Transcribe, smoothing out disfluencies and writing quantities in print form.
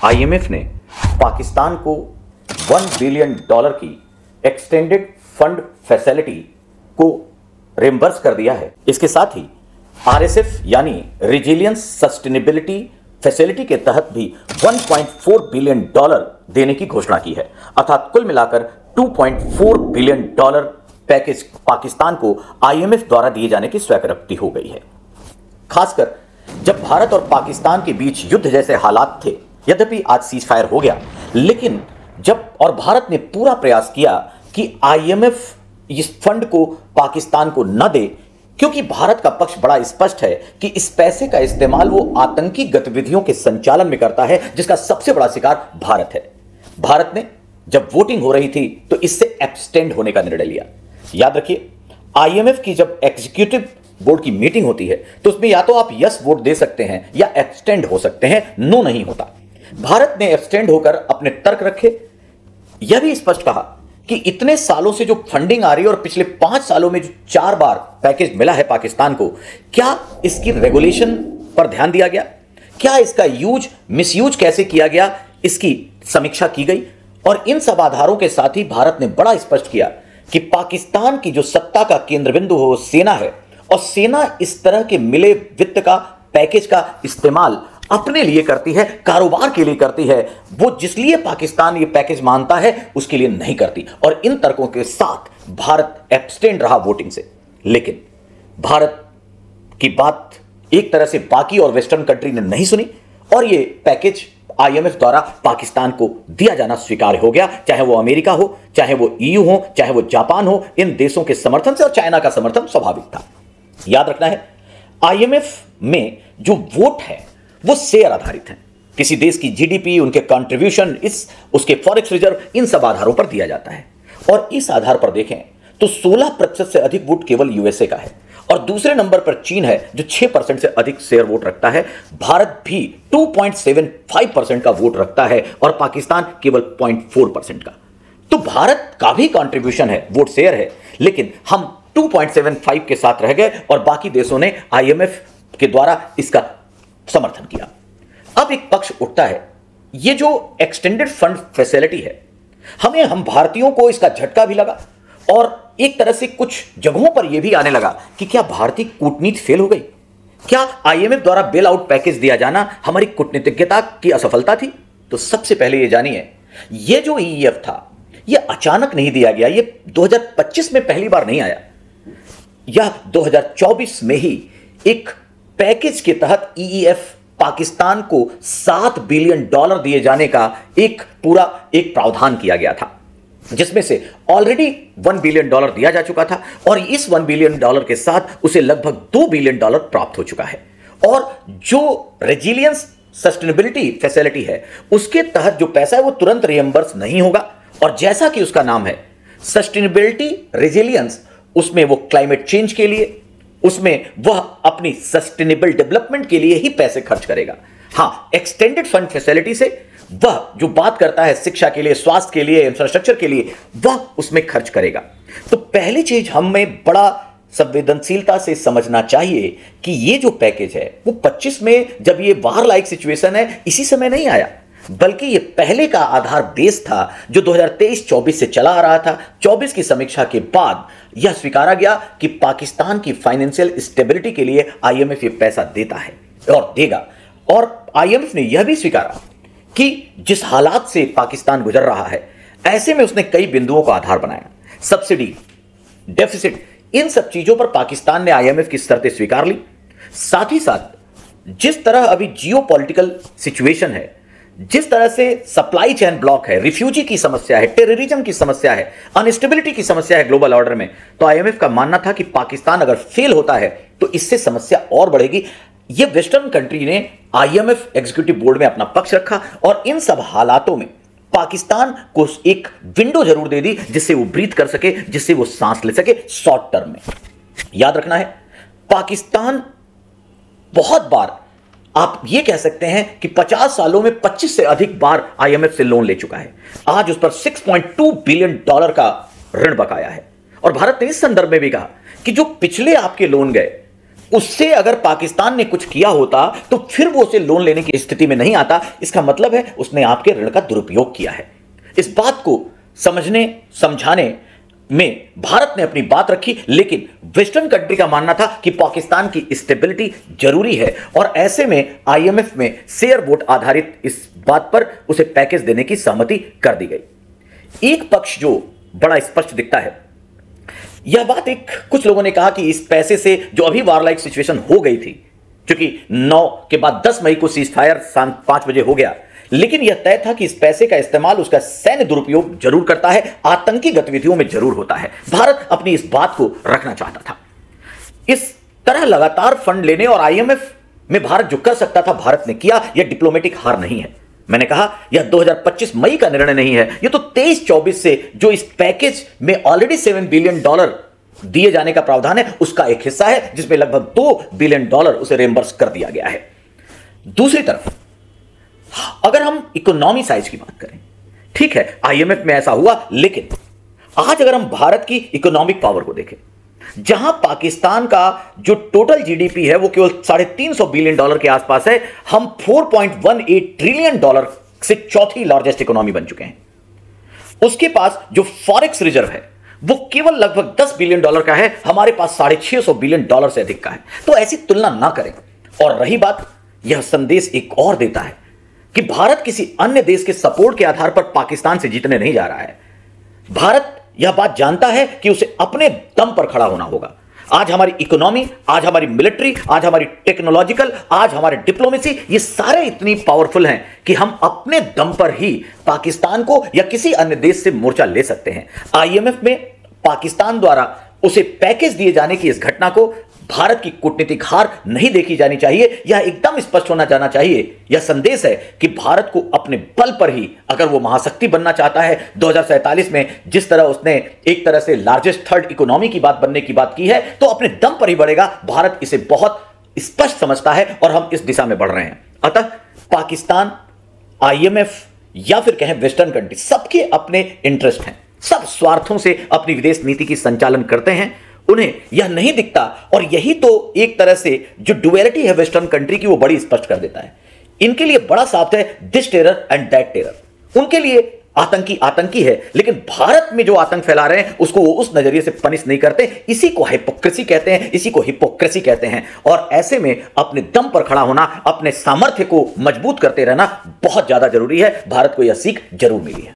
IMF ने पाकिस्तान को $1 billion की एक्सटेंडेड फंड फैसिलिटी को रिम्बर्स कर दिया है। इसके साथ ही आरएसएफ यानी रिजिलियंस सस्टेनेबिलिटी फैसिलिटी के तहत भी $1.4 बिलियन देने की घोषणा की है। अर्थात कुल मिलाकर $2.4 बिलियन पैकेज पाकिस्तान को आईएमएफ द्वारा दिए जाने की स्वीकृति हो गई है। खासकर जब भारत और पाकिस्तान के बीच युद्ध जैसे हालात थे, यद्यपि आज सीज फायर हो गया, लेकिन जब और भारत ने पूरा प्रयास किया कि आईएमएफ इस फंड को पाकिस्तान को न दे, क्योंकि भारत का पक्ष बड़ा स्पष्ट है कि इस पैसे का इस्तेमाल वो आतंकी गतिविधियों के संचालन में करता है, जिसका सबसे बड़ा शिकार भारत है। भारत ने जब वोटिंग हो रही थी तो इससे एब्सटेंड होने का निर्णय लिया। याद रखिए, आईएमएफ की जब एग्जीक्यूटिव बोर्ड की मीटिंग होती है तो उसमें या तो आप यस वोट दे सकते हैं या एब्सटेंड हो सकते हैं, नो नहीं होता। भारत ने एब्सटेंड होकर अपने तर्क रखे, यह भी स्पष्ट कहा कि इतने सालों से जो फंडिंग आ रही है और पिछले 5 सालों में जो 4 बार पैकेज मिला है पाकिस्तान को, क्या इसकी रेगुलेशन पर ध्यान दिया गया? क्या इसका मिसयूज कैसे किया गया, इसकी समीक्षा की गई? और इन सब आधारों के साथ ही भारत ने बड़ा स्पष्ट किया कि पाकिस्तान की जो सत्ता का केंद्र बिंदु हो सेना है, और सेना इस तरह के मिले वित्त का पैकेज का इस्तेमाल अपने लिए करती है, कारोबार के लिए करती है। वो जिसलिए पाकिस्तान ये पैकेज मानता है उसके लिए नहीं करती। और इन तर्कों के साथ भारत एब्सटेंड रहा वोटिंग से। लेकिन भारत की बात एक तरह से बाकी और वेस्टर्न कंट्री ने नहीं सुनी और ये पैकेज आईएमएफ द्वारा पाकिस्तान को दिया जाना स्वीकार हो गया। चाहे वो अमेरिका हो, चाहे वो ईयू हो, चाहे वो जापान हो, इन देशों के समर्थन से, और चाइना का समर्थन स्वाभाविक था। याद रखना है, आईएमएफ में जो वोट है वो शेयर आधारित है। किसी देश की जीडीपी, उनके कंट्रीब्यूशन, उसके फॉरेक्स रिजर्व, इन सब आधारों पर दिया जाता है। और इस आधार पर देखें तो 16% से अधिक वोट केवल यूएसए का है, और दूसरे नंबर पर चीन है जो 6% से अधिक शेयर वोट रखता है। भारत भी 2.75% का वोट रखता है और पाकिस्तान केवल 0.4% का। तो भारत का भी कंट्रीब्यूशन है, वोट शेयर है, लेकिन हम 2.75 के साथ रह गए और बाकी देशों ने आईएमएफ के द्वारा इसका समर्थन किया। अब एक पक्ष उठता है, ये जो एक्सटेंडेड फंड फैसिलिटी है, हम भारतीयों को इसका झटका भी लगा और एक तरह से कुछ जगहों पर यह भी आने लगा कि क्या भारतीय कूटनीति फेल हो गई? क्या आईएमएफ द्वारा बेल आउट पैकेज दिया जाना हमारी कूटनीतिज्ञता की असफलता थी? तो सबसे पहले यह जानिए, यह जो ईईएफ था यह अचानक नहीं दिया गया, यह 2025 में पहली बार नहीं आया। यह 2024 में ही एक पैकेज के तहत ईईएफ पाकिस्तान को $7 बिलियन दिए जाने का एक प्रावधान किया गया था, जिसमें से ऑलरेडी $1 बिलियन दिया जा चुका था और इस $1 बिलियन के साथ उसे लगभग $2 बिलियन प्राप्त हो चुका है। और जो रेजिलियंस सस्टेनेबिलिटी फैसिलिटी है, उसके तहत जो पैसा है वो तुरंत रिएम्बर्स नहीं होगा, और जैसा कि उसका नाम है सस्टेनेबिलिटी रेजिलियंस, उसमें वो क्लाइमेट चेंज के लिए, उसमें वह अपनी सस्टेनेबल डेवलपमेंट के लिए ही पैसे खर्च करेगा। हां, एक्सटेंडेड फंड फैसिलिटी से वह जो बात करता है शिक्षा के लिए, स्वास्थ्य के लिए, इंफ्रास्ट्रक्चर के लिए, वह उसमें खर्च करेगा। तो पहली चीज हमें बड़ा संवेदनशीलता से समझना चाहिए कि ये जो पैकेज है वो 25 में, जब ये वार लाइक सिचुएशन है, इसी समय नहीं आया, बल्कि ये पहले का आधार बेस था जो 2023-24 से चला आ रहा था। 24 की समीक्षा के बाद यह स्वीकारा गया कि पाकिस्तान की फाइनेंशियल स्टेबिलिटी के लिए आईएमएफ ये पैसा देता है और देगा। और आईएमएफ ने यह भी स्वीकारा कि जिस हालात से पाकिस्तान गुजर रहा है, ऐसे में उसने कई बिंदुओं का आधार बनाया। सब्सिडी, डेफिसिट, इन सब चीजों पर पाकिस्तान ने आईएमएफ की शर्तें स्वीकार ली। साथ ही साथ जिस तरह अभी जियोपॉलिटिकल सिचुएशन है, जिस तरह से सप्लाई चेन ब्लॉक है, रिफ्यूजी की समस्या है, टेररिज्म की समस्या है, अनस्टेबिलिटी की समस्या है ग्लोबल ऑर्डर में, तो आईएमएफ का मानना था कि पाकिस्तान अगर फेल होता है तो इससे समस्या और बढ़ेगी। यह वेस्टर्न कंट्री ने आईएमएफ एग्जीक्यूटिव बोर्ड में अपना पक्ष रखा और इन सब हालातों में पाकिस्तान को एक विंडो जरूर दे दी जिससे वो ब्रीथ कर सके, जिससे वो सांस ले सके शॉर्ट टर्म में। याद रखना है, पाकिस्तान बहुत बार, आप ये कह सकते हैं कि 50 सालों में 25 से अधिक बार आईएमएफ से लोन ले चुका है। आज उस पर $6.2 बिलियन का ऋण बकाया है। और भारत ने इस संदर्भ में भी कहा कि जो पिछले आपके लोन गए उससे अगर पाकिस्तान ने कुछ किया होता तो फिर वो उसे लोन लेने की स्थिति में नहीं आता। इसका मतलब है उसने आपके ऋण का दुरुपयोग किया है। इस बात को समझने समझाने में भारत ने अपनी बात रखी, लेकिन वेस्टर्न कंट्री का मानना था कि पाकिस्तान की स्टेबिलिटी जरूरी है और ऐसे में आईएमएफ में शेयर वोट आधारित इस बात पर उसे पैकेज देने की सहमति कर दी गई। एक पक्ष जो बड़ा स्पष्ट दिखता है, यह बात कुछ लोगों ने कहा कि इस पैसे से जो अभी वार लाइक सिचुएशन हो गई थी, क्योंकि 9 के बाद 10 मई को सीज फायर शाम 5 बजे हो गया, लेकिन यह तय था कि इस पैसे का इस्तेमाल उसका सैन्य दुरुपयोग जरूर करता है, आतंकी गतिविधियों में जरूर होता है। भारत अपनी इस बात को रखना चाहता था। इस तरह लगातार फंड लेने और आईएमएफ में भारत जो कर सकता था भारत ने किया। यह डिप्लोमेटिक हार नहीं है। मैंने कहा यह 2025 मई का निर्णय नहीं है, यह तो 23-24 से जो इस पैकेज में ऑलरेडी $7 बिलियन दिए जाने का प्रावधान है उसका एक हिस्सा है, जिसमें लगभग $2 बिलियन उसे रिएंबर्स कर दिया गया है। दूसरी तरफ अगर हम इकोनॉमी साइज की बात करें, ठीक है आईएमएफ में ऐसा हुआ, लेकिन आज अगर हम भारत की इकोनॉमिक पावर को देखें, जहां पाकिस्तान का जो टोटल जीडीपी है वो केवल $350 बिलियन के आसपास है, हम $4.18 ट्रिलियन से चौथी लार्जेस्ट इकोनॉमी बन चुके हैं। उसके पास जो फॉरेक्स रिजर्व है वो केवल लगभग $10 बिलियन का है, हमारे पास $650 बिलियन से अधिक का है। तो ऐसी तुलना ना करें। और रही बात, यह संदेश एक और देता है कि भारत किसी अन्य देश के सपोर्ट के आधार पर पाकिस्तान से जीतने नहीं जा रहा है। भारत यह बात जानता है कि उसे अपने दम पर खड़ा होना होगा। आज हमारी इकोनॉमी, आज हमारी मिलिट्री, आज हमारी टेक्नोलॉजिकल, आज हमारे डिप्लोमेसी, ये सारे इतनी पावरफुल हैं कि हम अपने दम पर ही पाकिस्तान को या किसी अन्य देश से मोर्चा ले सकते हैं। आईएमएफ में पाकिस्तान द्वारा उसे पैकेज दिए जाने की इस घटना को भारत की कूटनीतिक हार नहीं देखी जानी चाहिए। यह एकदम स्पष्ट होना जाना चाहिए। यह संदेश है कि भारत को अपने बल पर ही अगर वो महाशक्ति बनना चाहता है 2047 में, जिस तरह उसने एक तरह से लार्जेस्ट थर्ड इकोनॉमी की बात बनने की बात की है, तो अपने दम पर ही बढ़ेगा। भारत इसे बहुत स्पष्ट समझता है और हम इस दिशा में बढ़ रहे हैं। अतः पाकिस्तान, आईएमएफ या फिर कहें वेस्टर्न कंट्री, सबके अपने इंटरेस्ट हैं। सब स्वार्थों से अपनी विदेश नीति की संचालन करते हैं। उन्हें यह नहीं दिखता और यही तो एक तरह से जो डुअलिटी है वेस्टर्न कंट्री की वो बड़ी स्पष्ट कर देता है। इनके लिए बड़ा साफ है this terror and that terror. उनके लिए आतंकी आतंकी है, लेकिन भारत में जो आतंक फैला रहे हैं उसको वो उस नजरिए से पनिश नहीं करते। इसी को हिपोक्रेसी कहते हैं, इसी को हिपोक्रेसी कहते हैं। और ऐसे में अपने दम पर खड़ा होना, अपने सामर्थ्य को मजबूत करते रहना बहुत ज्यादा जरूरी है। भारत को यह सीख जरूर मिली है।